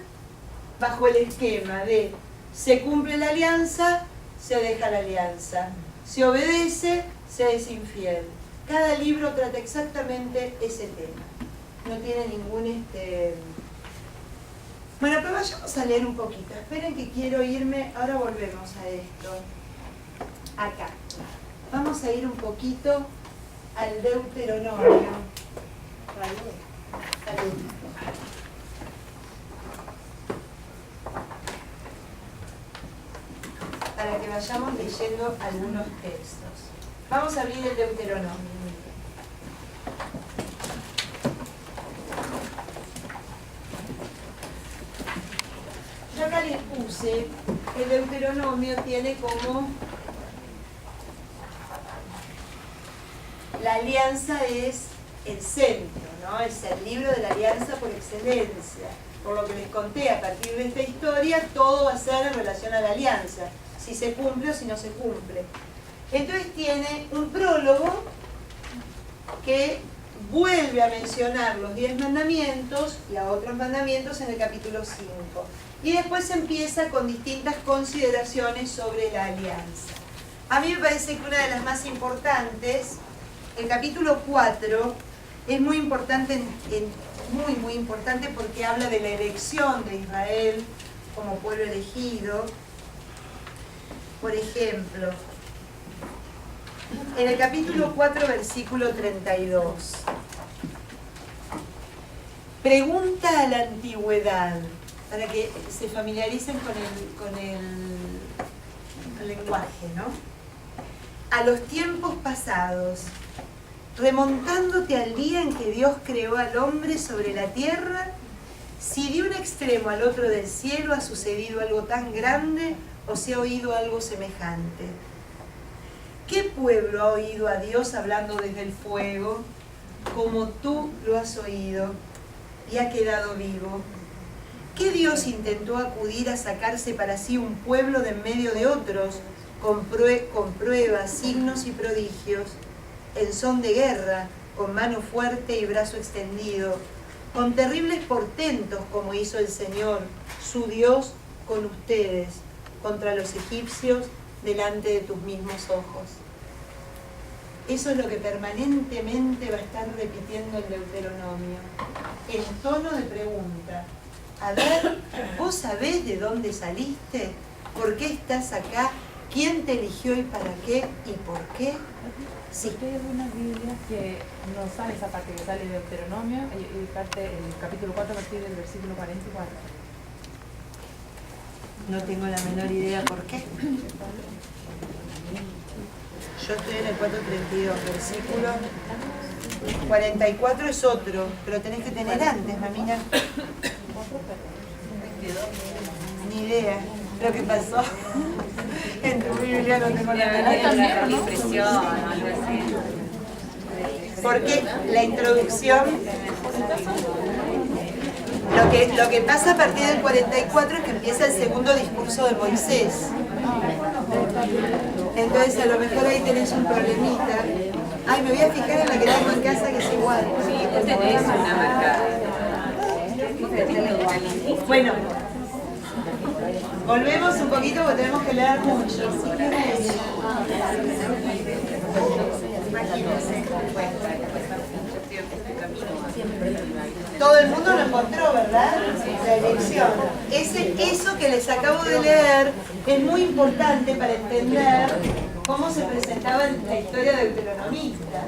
bajo el esquema de se cumple la alianza, se deja la alianza. Se obedece, se es infiel. Cada libro trata exactamente ese tema. No tiene ningún... Bueno, pero vayamos a leer un poquito. Esperen que quiero irme... Ahora volvemos a esto. Acá. Vamos a ir un poquito al Deuteronomio. Salud. Para que vayamos leyendo algunos textos. Vamos a abrir el Deuteronomio. Yo acá les puse que el Deuteronomio tiene como la alianza es el centro, ¿no? Es el libro de la alianza por excelencia. Por lo que les conté, a partir de esta historia, todo va a ser en relación a la alianza. Si se cumple o si no se cumple. Entonces tiene un prólogo que vuelve a mencionar los 10 mandamientos y a otros mandamientos en el capítulo 5. Y después empieza con distintas consideraciones sobre la alianza. A mí me parece que una de las más importantes, el capítulo 4, es muy importante, muy importante porque habla de la elección de Israel como pueblo elegido. Por ejemplo, en el capítulo 4, versículo 32. Pregunta a la antigüedad, para que se familiaricen con el lenguaje, ¿no? A los tiempos pasados, remontándote al día en que Dios creó al hombre sobre la tierra, si de un extremo al otro del cielo ha sucedido algo tan grande o se ha oído algo semejante. ¿Qué pueblo ha oído a Dios hablando desde el fuego, como tú lo has oído, y ha quedado vivo? ¿Qué Dios intentó acudir a sacarse para sí un pueblo de en medio de otros, con pruebas, signos y prodigios, en son de guerra, con mano fuerte y brazo extendido, con terribles portentos como hizo el Señor, su Dios, con ustedes, contra los egipcios delante de tus mismos ojos. Eso es lo que permanentemente va a estar repitiendo el Deuteronomio, en tono de pregunta. A ver, ¿vos sabés de dónde saliste? ¿Por qué estás acá? ¿Quién te eligió y para qué? ¿Y por qué? Sí. Hay algunas Biblias que no sale esa parte que sale de Deuteronomio, y parte el capítulo 4 a partir del versículo 44. No tengo la menor idea por qué. Yo estoy en el 432, versículo 44 es otro, pero tenés que tener antes, mamina. Ni idea lo que pasó. En tu Biblia no tengo la menor impresión. Porque la introducción, lo que pasa a partir del 44 es que empieza el segundo discurso de Moisés. Entonces a lo mejor ahí tenés un problemita. Ay, me voy a fijar en la que tengo en casa, que es igual. Sí, tenés una marca. Bueno, volvemos un poquito porque tenemos que leer mucho. Imagínense. Todo el mundo lo encontró, ¿verdad? La elección. Eso que les acabo de leer es muy importante para entender cómo se presentaba en la historia deuteronomista.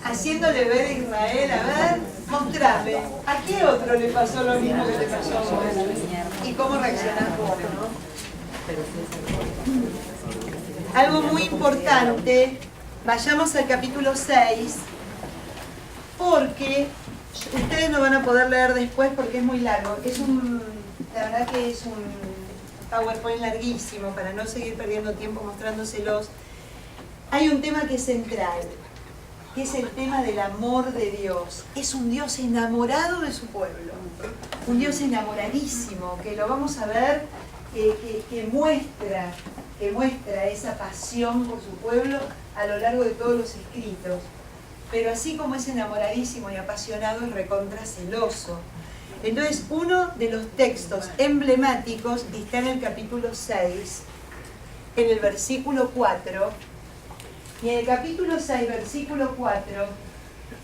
Haciéndole ver a Israel, a ver, mostrarle, ¿a qué otro le pasó lo mismo que te pasó a vos? ¿Y cómo reaccionás vos, no? Algo muy importante, vayamos al capítulo 6, porque ustedes no van a poder leer después porque es muy largo. La verdad que es un PowerPoint larguísimo para no seguir perdiendo tiempo mostrándoselos. Hay un tema que es central, que es el tema del amor de Dios. Es un Dios enamorado de su pueblo, un Dios enamoradísimo, que lo vamos a ver, que muestra esa pasión por su pueblo a lo largo de todos los escritos. Pero así como es enamoradísimo y apasionado, es recontra celoso. Entonces, uno de los textos emblemáticos está en el capítulo 6, en el versículo 4. Y en el capítulo 6, versículo 4,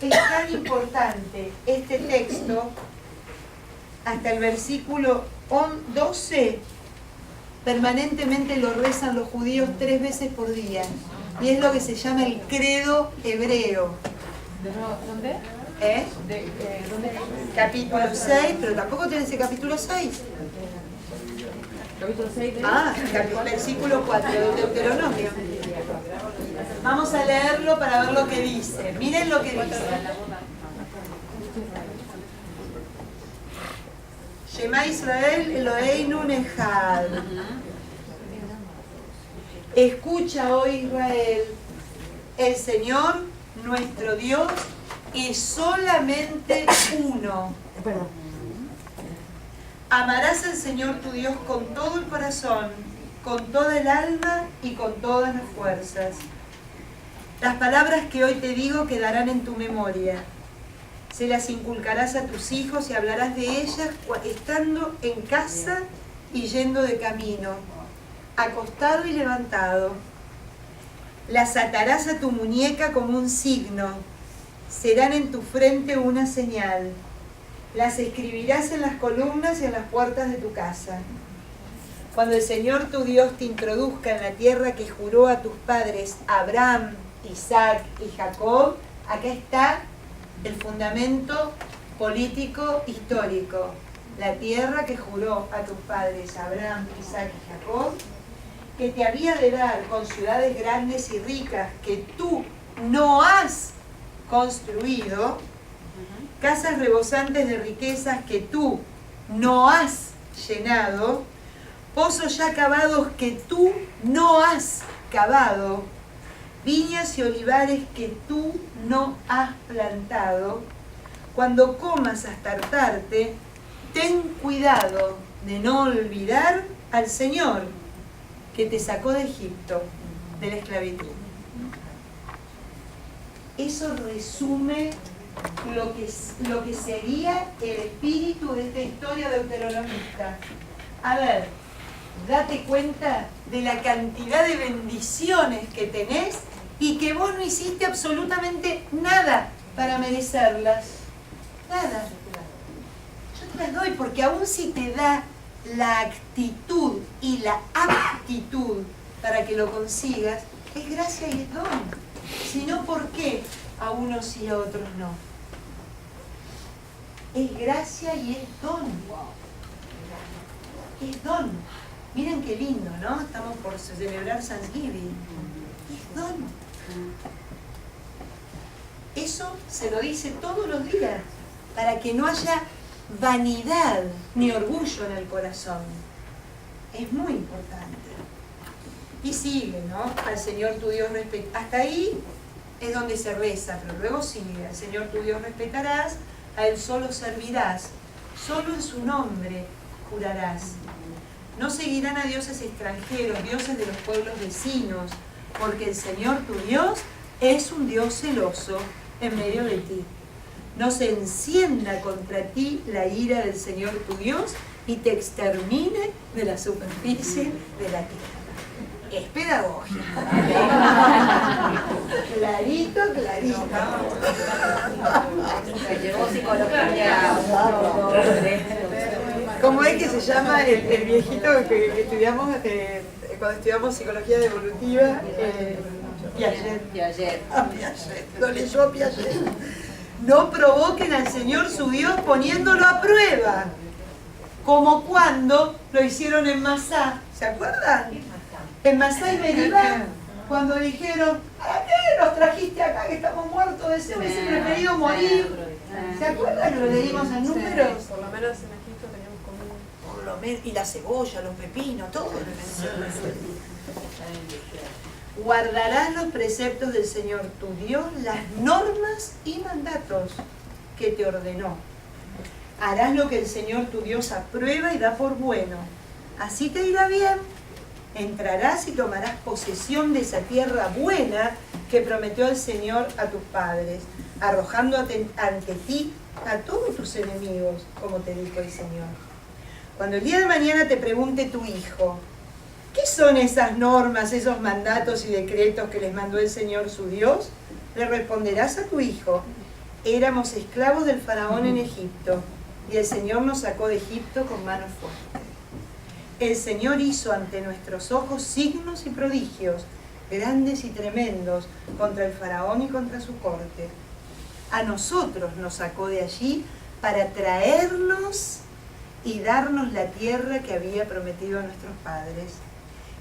es tan importante este texto, hasta el versículo 12, permanentemente lo rezan los judíos 3 veces por día. Y es lo que se llama el credo hebreo. ¿Dónde? ¿Dónde? Capítulo 6, pero tampoco tiene ese capítulo 6. Capítulo 6 de... Versículo 4 de Deuteronomio. Vamos a leerlo para ver lo que dice. Miren lo que dice. Shema Israel Eloheinu Echad. Escucha, oh Israel, el Señor, nuestro Dios, es solamente uno. Amarás al Señor tu Dios con todo el corazón, con toda el alma y con todas las fuerzas. Las palabras que hoy te digo quedarán en tu memoria. Se las inculcarás a tus hijos y hablarás de ellas estando en casa y yendo de camino, acostado y levantado. Las atarás a tu muñeca como un signo. Serán en tu frente una señal. Las escribirás en las columnas y en las puertas de tu casa. Cuando el Señor tu Dios te introduzca en la tierra que juró a tus padres, Abraham, Isaac y Jacob, acá está el fundamento político histórico. La tierra que juró a tus padres, Abraham, Isaac y Jacob, que te había de dar con ciudades grandes y ricas que tú no has construido, casas rebosantes de riquezas que tú no has llenado, pozos ya cavados que tú no has cavado, viñas y olivares que tú no has plantado. Cuando comas hasta hartarte, ten cuidado de no olvidar al Señor que te sacó de Egipto, de la esclavitud. Eso resume lo que sería el espíritu de esta historia deuteronomista. A ver, date cuenta de la cantidad de bendiciones que tenés y que vos no hiciste absolutamente nada para merecerlas. Nada. Yo te las doy porque aún si te da la actitud y la aptitud para que lo consigas, es gracia y es don. Si no, ¿por qué a unos sí y a otros no? Es gracia y es don. Es don. Miren qué lindo, ¿no? Estamos por celebrar Thanksgiving. Es don. Eso se lo dice todos los días, para que no haya vanidad ni orgullo en el corazón. Es muy importante. Y sigue, ¿no? Al Señor tu Dios respetarás. Hasta ahí es donde se reza, pero luego sigue. Al Señor tu Dios respetarás, a Él solo servirás, solo en su nombre jurarás. No seguirán a dioses extranjeros, dioses de los pueblos vecinos, porque el Señor tu Dios es un Dios celoso en medio de ti. No se encienda contra ti la ira del Señor tu Dios y te extermine de la superficie de la tierra. Es pedagogía. Clarito, clarito. Me llevó psicología. ¿Cómo es que se llama el viejito que estudiamos cuando estudiamos psicología evolutiva? Piaget. Piaget. Lo leyó Piaget. No provoquen al Señor su Dios poniéndolo a prueba. Como cuando lo hicieron en Masá. ¿Se acuerdan? En Masá y Meribá, cuando dijeron, ¿para qué nos trajiste acá que estamos muertos de sed? Hubiese preferido morir. ¿Se acuerdan que lo leímos en Números? Por lo menos en Egipto teníamos comida. Por lo menos, y la cebolla, los pepinos, todo. Guardarás los preceptos del Señor tu Dios, las normas y mandatos que te ordenó. Harás lo que el Señor tu Dios aprueba y da por bueno. Así te irá bien. Entrarás y tomarás posesión de esa tierra buena que prometió el Señor a tus padres, arrojando ante ti a todos tus enemigos, como te dijo el Señor. Cuando el día de mañana te pregunte tu hijo, ¿qué son esas normas, esos mandatos y decretos que les mandó el Señor su Dios? Le responderás a tu hijo, éramos esclavos del faraón en Egipto, y el Señor nos sacó de Egipto con mano fuerte. El Señor hizo ante nuestros ojos signos y prodigios, grandes y tremendos, contra el faraón y contra su corte. A nosotros nos sacó de allí para traernos y darnos la tierra que había prometido a nuestros padres.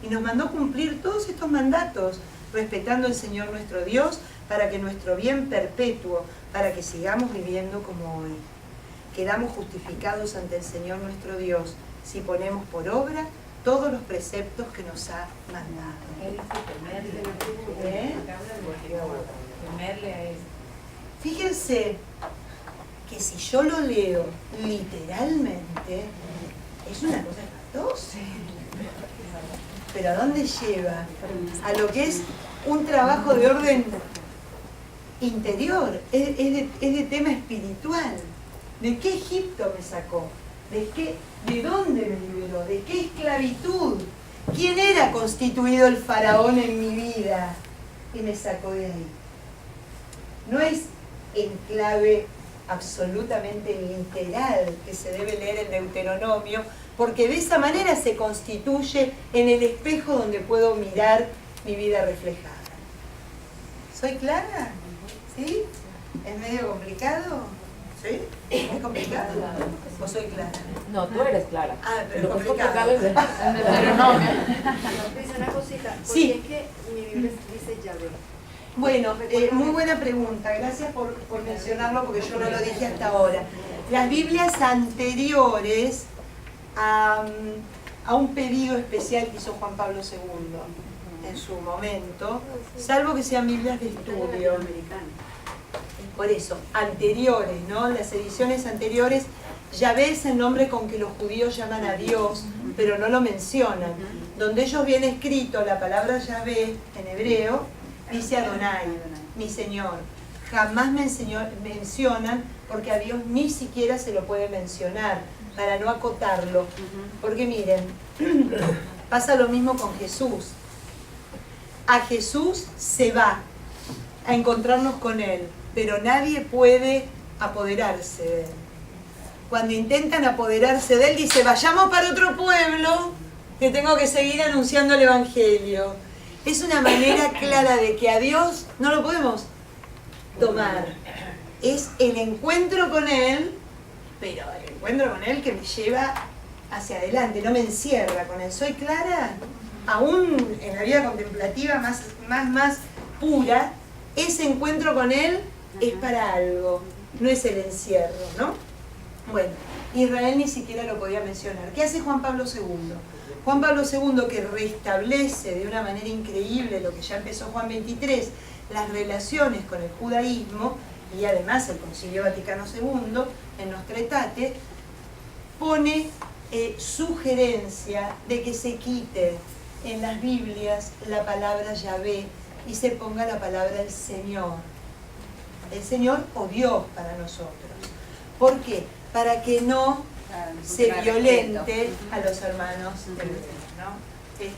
Y nos mandó cumplir todos estos mandatos, respetando al Señor nuestro Dios, para que nuestro bien perpetuo, para que sigamos viviendo como hoy. Quedamos justificados ante el Señor nuestro Dios, si ponemos por obra todos los preceptos que nos ha mandado. Temerle a Él. Fíjense que si yo lo leo literalmente, es una cosa espantosa. Pero ¿a dónde lleva? A lo que es un trabajo de orden interior, es de tema espiritual. ¿De qué Egipto me sacó? ¿De dónde me liberó? ¿De qué esclavitud? ¿Quién era constituido el faraón en mi vida? Y me sacó de ahí. No es en clave absolutamente literal que se debe leer el Deuteronomio, porque de esa manera se constituye en el espejo donde puedo mirar mi vida reflejada. ¿Soy clara? ¿Sí? ¿Es medio complicado? ¿Sí? ¿Es complicado? ¿O soy clara? No, tú eres clara. Ah, pero Lo es que es complicado complicado. es el Deuteronomio. Dice una cosita, porque Sí. es que mi Biblia dice Yahvé. Bueno, muy buena pregunta. Gracias por mencionarlo porque yo no lo dije hasta ahora. Las Biblias anteriores a un pedido especial que hizo Juan Pablo II en su momento, salvo que sean Biblias de estudio. Por eso, anteriores, ¿no? Las ediciones anteriores, Yahvé es el nombre con que los judíos llaman a Dios, pero no lo mencionan. Donde ellos viene escrito la palabra Yahvé en hebreo, dice Adonai, mi Señor. jamás mencionan, porque a Dios ni siquiera se lo puede mencionar, para no acotarlo. Porque miren, pasa lo mismo con Jesús. A Jesús se va a encontrarnos con Él, pero nadie puede apoderarse de Él. Cuando intentan apoderarse de Él, dice, vayamos para otro pueblo, que tengo que seguir anunciando el Evangelio. Es una manera clara de que a Dios no lo podemos tomar. Es el encuentro con Él, pero el encuentro con Él que me lleva hacia adelante, no me encierra con Él. ¿Soy clara? Aún en la vida contemplativa más pura, ese encuentro con Él es para algo, no es el encierro, ¿no? Bueno, Israel ni siquiera lo podía mencionar. ¿Qué hace Juan Pablo II? Juan Pablo II, que restablece de una manera increíble lo que ya empezó Juan XXIII, las relaciones con el judaísmo, y además el Concilio Vaticano II, en Nostra Aetate, pone sugerencia de que se quite en las Biblias la palabra Yahvé y se ponga la palabra el Señor o Dios para nosotros. ¿Por qué? Para que no se violente a los hermanos del ¿no?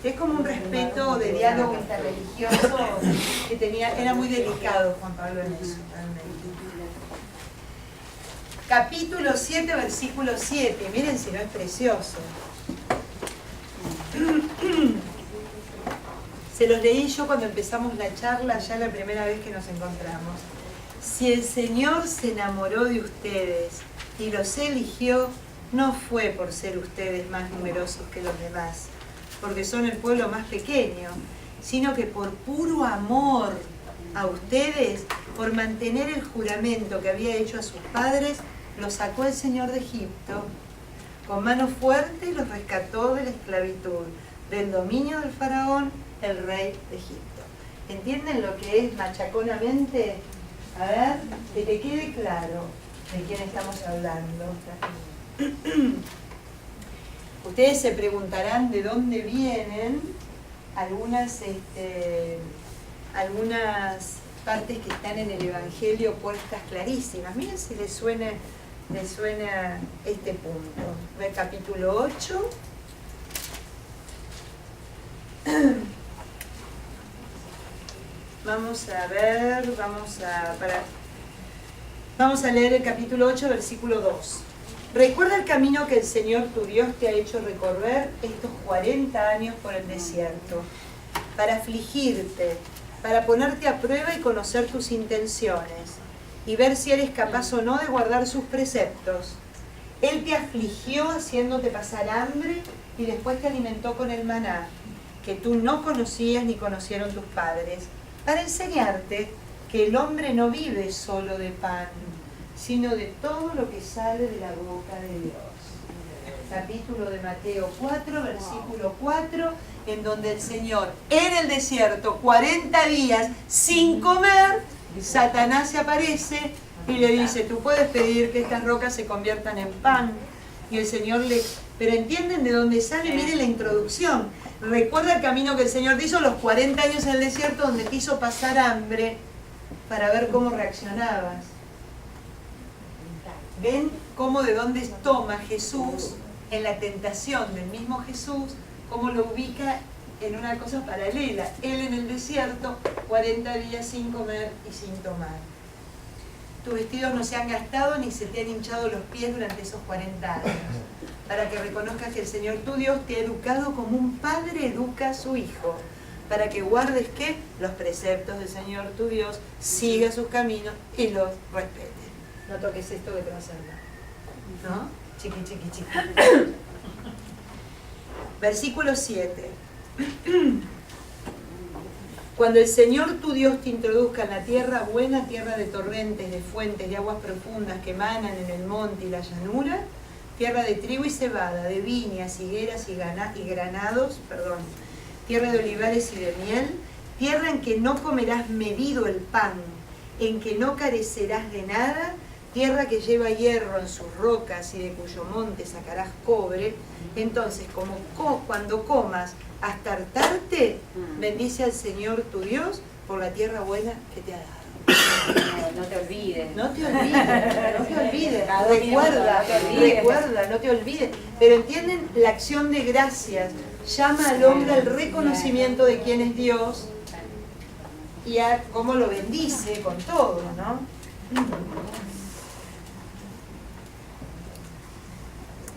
Es como un respeto de diálogo interreligioso que tenía, era muy delicado Juan Pablo en eso, realmente. Capítulo 7, versículo 7, miren si no es precioso. Se los leí yo cuando empezamos la charla, ya la primera vez que nos encontramos. Si el Señor se enamoró de ustedes y los eligió, no fue por ser ustedes más numerosos que los demás, porque son el pueblo más pequeño, sino que por puro amor a ustedes, por mantener el juramento que había hecho a sus padres, los sacó el Señor de Egipto. Con mano fuerte los rescató de la esclavitud, del dominio del faraón, el rey de Egipto. ¿Entienden lo que es machaconamente? A ver, que te quede claro de quién estamos hablando. Ustedes se preguntarán de dónde vienen algunas partes que están en el Evangelio puestas clarísimas. Miren si les suena este punto. Ve capítulo 8. Vamos a leer el capítulo 8, versículo 2. Recuerda el camino que el Señor tu Dios te ha hecho recorrer estos 40 años por el desierto, para afligirte, para ponerte a prueba y conocer tus intenciones, y ver si eres capaz o no de guardar sus preceptos. Él te afligió haciéndote pasar hambre y después te alimentó con el maná, que tú no conocías ni conocieron tus padres, para enseñarte que el hombre no vive solo de pan, sino de todo lo que sale de la boca de Dios. Capítulo de Mateo 4, versículo 4, en donde el Señor, en el desierto, 40 días sin comer, Satanás se aparece y le dice, tú puedes pedir que estas rocas se conviertan en pan. Y el Señor le... Pero ¿entienden de dónde sale? Miren la introducción. Recuerda el camino que el Señor te hizo los 40 años en el desierto, donde te hizo pasar hambre para ver cómo reaccionabas. ¿Ven cómo de dónde toma Jesús en la tentación del mismo Jesús, cómo lo ubica en una cosa paralela? Él en el desierto, 40 días sin comer y sin tomar. Tus vestidos no se han gastado ni se te han hinchado los pies durante esos 40 años. Para que reconozcas que el Señor tu Dios te ha educado como un padre educa a su hijo. Para que guardes que los preceptos del Señor tu Dios, siga sus caminos y los respetes. No toques esto que te va a hacer mal. ¿No? Chiqui, chiqui, chiqui. Versículo 7. Cuando el Señor tu Dios te introduzca en la tierra buena, tierra de torrentes, de fuentes, de aguas profundas que emanan en el monte y la llanura, tierra de trigo y cebada, de viñas, higueras y granados, tierra de olivares y de miel, tierra en que no comerás medido el pan, en que no carecerás de nada, tierra que lleva hierro en sus rocas y de cuyo monte sacarás cobre. Entonces, cuando comas hasta hartarte, bendice al Señor tu Dios por la tierra buena que te ha dado. No te olvides. No te olvides, no te olvides, Cada 2 minutos, recuerda, no te olvides. recuerda, no te olvides. Pero entienden la acción de gracias, llama al hombre al reconocimiento de quién es Dios y a cómo lo bendice con todo, ¿no?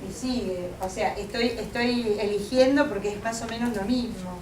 Y sigue, o sea, estoy eligiendo porque es más o menos lo mismo.